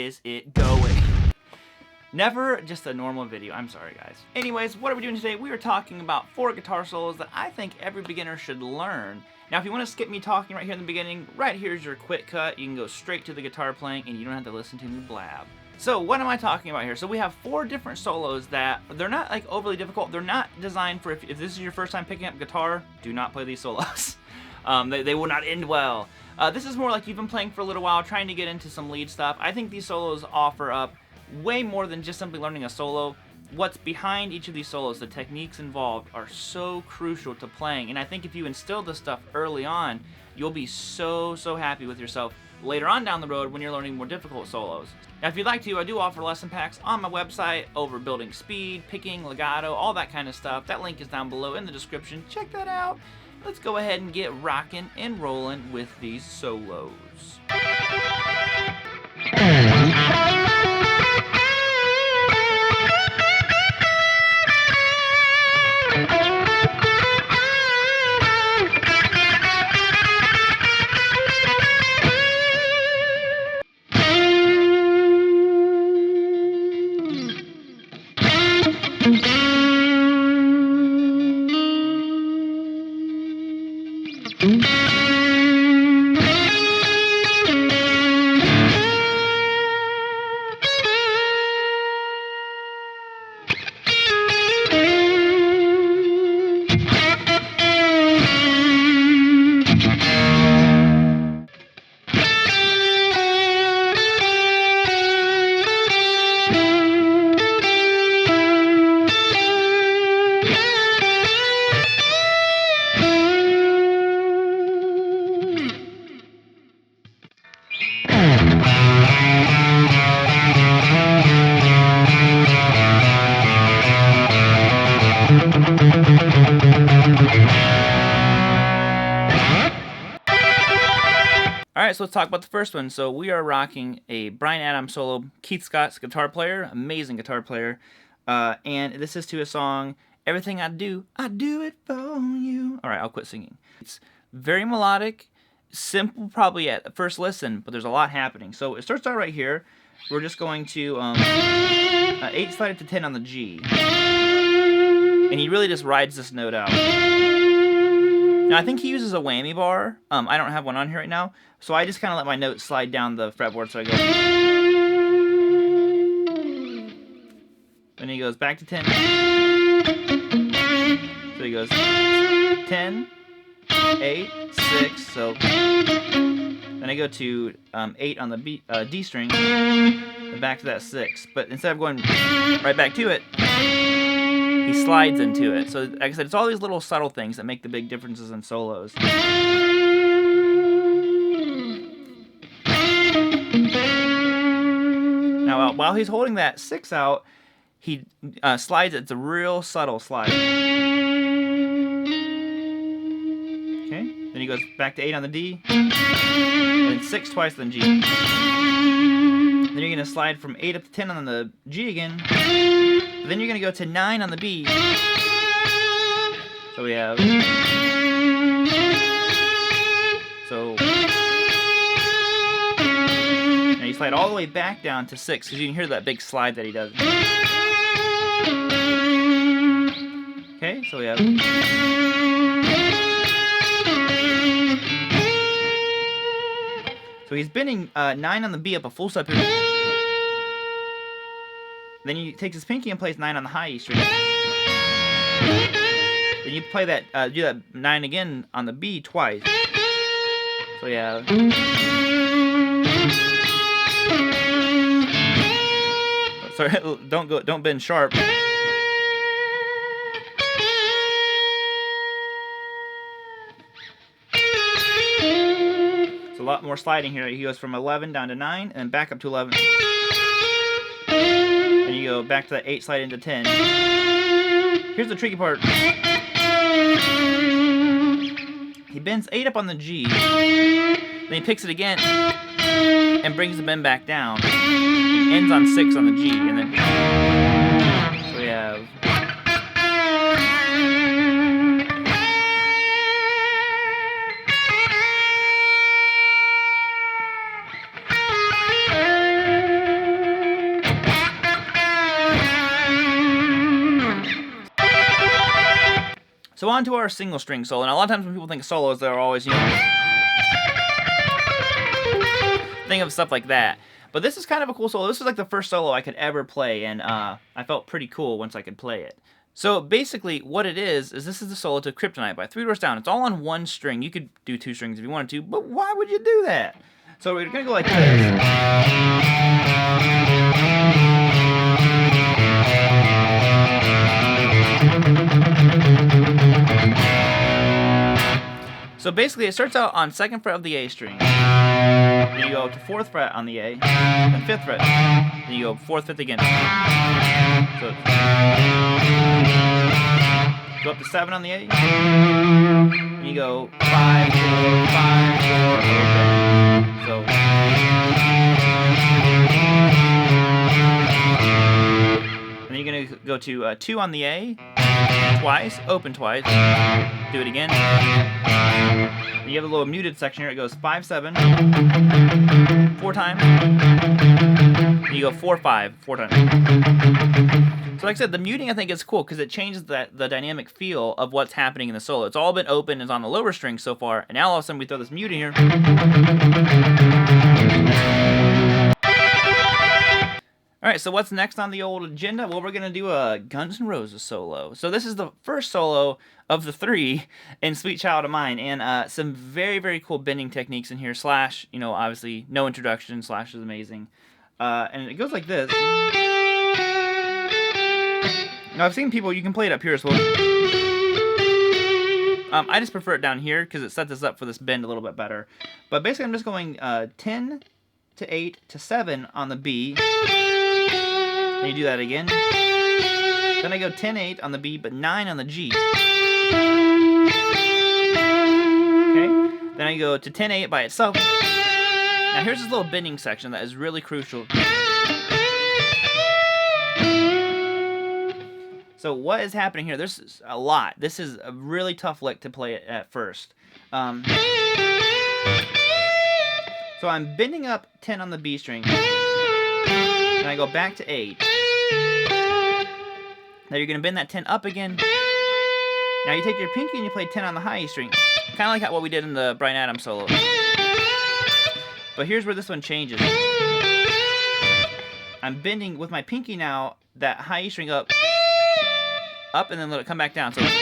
is it going? Never just a normal video. I'm sorry, guys. Anyways, what are we doing today? We are talking about 4 guitar solos that I think every beginner should learn. Now, if you want to skip me talking right here in the beginning, right here's your quick cut. You can go straight to the guitar playing, and you don't have to listen to me blab. So, what am I talking about here? So, we have 4 different solos that, they're not like overly difficult. They're not designed for, if this is your first time picking up guitar, do not play these solos. They will not end well. This is more like you've been playing for a little while, trying to get into some lead stuff. I think these solos offer up way more than just simply learning a solo. What's behind each of these solos, the techniques involved, are so crucial to playing. And I think if you instill this stuff early on, you'll be so happy with yourself later on down the road when you're learning more difficult solos. Now, if you'd like to, I do offer lesson packs on my website over building speed, picking, legato, all that kind of stuff. That link is down below in the description. Check that out. Let's go ahead and get rocking and rolling with these solos. Alright, so let's talk about the first one. So we are rocking a Bryan Adams solo. Keith Scott's guitar player, amazing guitar player. And this is to his song, Everything I Do It For You. Alright, I'll quit singing. It's very melodic, simple probably at first listen, but there's a lot happening. So it starts out right here. We're just going to 8 slide it to 10 on the G. And he really just rides this note out. Now, I think he uses a whammy bar. I don't have one on here right now, so I just kind of let my note slide down the fretboard, so I go. Then he goes back to 10. So he goes 10, 8, 6, so. Then I go to 8 on the D string, and back to that 6. But instead of going right back to it, he slides into it. So, like I said, it's all these little subtle things that make the big differences in solos. Now, while he's holding that 6 out, he slides it. It's a real subtle slide. Okay, then he goes back to 8 on the D, and then 6 twice on the G. Then you're going to slide from 8 up to 10 on the G again. Then you're going to go to 9 on the B. So we have. So. Now you slide all the way back down to 6 because you can hear that big slide that he does. Okay, so we have. So he's bending 9 on the B up a full step here. Then he takes his pinky and plays 9 on the high E string. Then you play that, do that 9 again on the B twice. So yeah. Sorry, don't bend sharp. It's a lot more sliding here. He goes from 11 down to 9 and back up to 11. And you go back to that 8 slide into 10. Here's the tricky part. He bends 8 up on the G. Then he picks it again and brings the bend back down. Ends on 6 on the G. And then so we have. So on to our single string solo. Now a lot of times when people think of solos, they're always, you know, think of stuff like that. But this is kind of a cool solo. This is like the first solo I could ever play, and I felt pretty cool once I could play it. So basically what it is this is the solo to Kryptonite by 3 Doors Down. It's all on one string. You could do 2 strings if you wanted to, but why would you do that? So we're going to go like this. So basically it starts out on 2nd fret of the A string. Then you go to 4th fret on the A, then 5th fret. Then you go 4th, 5th again. So go up to 7 on the A. And you go 5, 4, 5, 4, open. So and then you're gonna go to 2 on the A, twice, open twice. Do it again. And you have a little muted section here. It goes 5, 7, 4 times. And you go 4, 5, 4 times. So like I said, the muting I think is cool because it changes the dynamic feel of what's happening in the solo. It's all been open, it's on the lower string so far, and now all of a sudden we throw this mute in here. Alright, so what's next on the old agenda? Well, we're going to do a Guns N' Roses solo. So this is the first solo of the 3 in Sweet Child of Mine, and some very, very cool bending techniques in here. Slash, you know, obviously, no introduction. Slash is amazing. And it goes like this. Now, I've seen people, you can play it up here as well. I just prefer it down here because it sets us up for this bend a little bit better. But basically, I'm just going 10 to 8 to 7 on the B. And you do that again. Then I go 10, 8 on the B, but 9 on the G. Okay? Then I go to 10, 8 by itself. Now here's this little bending section that is really crucial. So what is happening here? This is a lot. This is a really tough lick to play it at first. So I'm bending up 10 on the B string. And I go back to 8. Now you're going to bend that 10 up again. Now you take your pinky and you play 10 on the high E string. Kind of like what we did in the Bryan Adams solo. But here's where this one changes. I'm bending with my pinky now that high E string up, and then let it come back down. So, and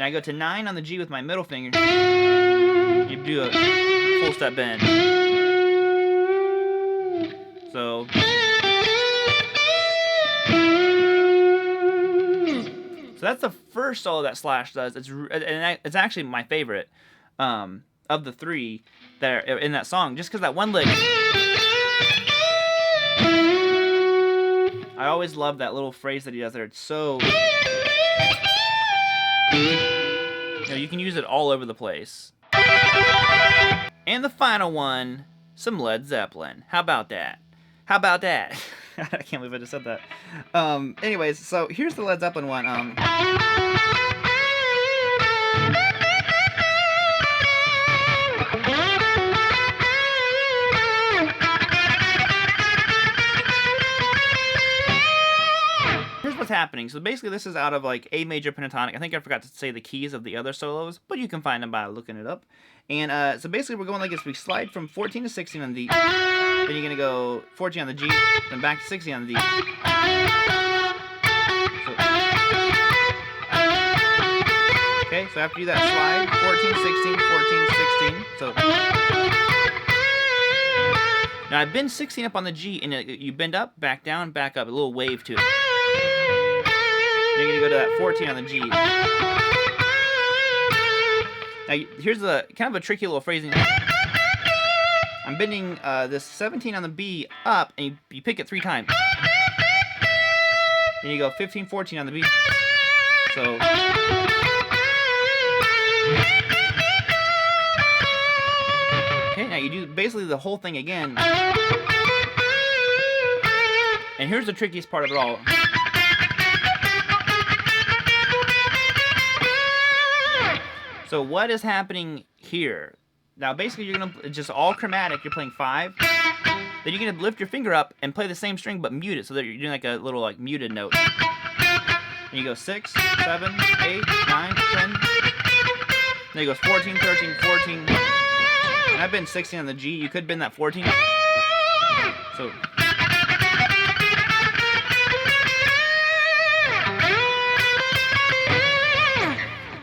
I go to 9 on the G with my middle finger. You do a full step bend. So that's the first solo that Slash does. It's actually my favorite of the 3 that are in that song, just because that one lick. I always love that little phrase that he does there. It's so, you know, you can use it all over the place. And the final one, some Led Zeppelin. How about that? How about that? I can't believe I just said that. Anyways, so here's the Led Zeppelin one. Here's what's happening. So basically this is out of like A major pentatonic. I think I forgot to say the keys of the other solos, but you can find them by looking it up. And so basically we're going like this. We slide from 14 to 16 on the D. Then you're going to go 14 on the G, then back to 16 on the D. Okay, so after you do that slide, 14, 16, 14, 16. So now I've been 16 up on the G, and you bend up, back down, back up, a little wave to it. Then you're going to go to that 14 on the G. Now here's the kind of a tricky little phrasing. I'm bending this 17 on the B up, and you pick it 3 times. Then you go 15, 14 on the B. So. Okay, now you do basically the whole thing again. And here's the trickiest part of it all. So what is happening here? Now basically you're gonna just all chromatic. You're playing 5. Then you're gonna lift your finger up and play the same string but mute it, so that you're doing like a little like muted note. And you go 6, 7, 8, 9, 10. Then it goes 14, 13, 14. And I've been 16 on the G. You could bend that 14. So.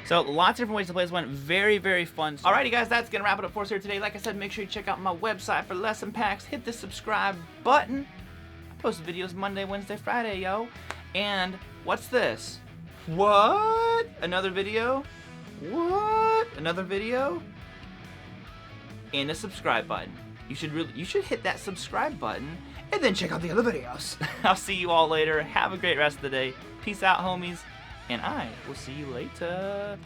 So lots of different ways to play this one. Very, very fun. Alrighty guys, that's gonna wrap it up for us here today. Like I said, make sure you check out my website for lesson packs. Hit the subscribe button. I post videos Monday, Wednesday, Friday, yo. And what's this? What? Another video? What? Another video? And a subscribe button. You should hit that subscribe button and then check out the other videos. I'll see you all later. Have a great rest of the day. Peace out, homies. And I will see you later.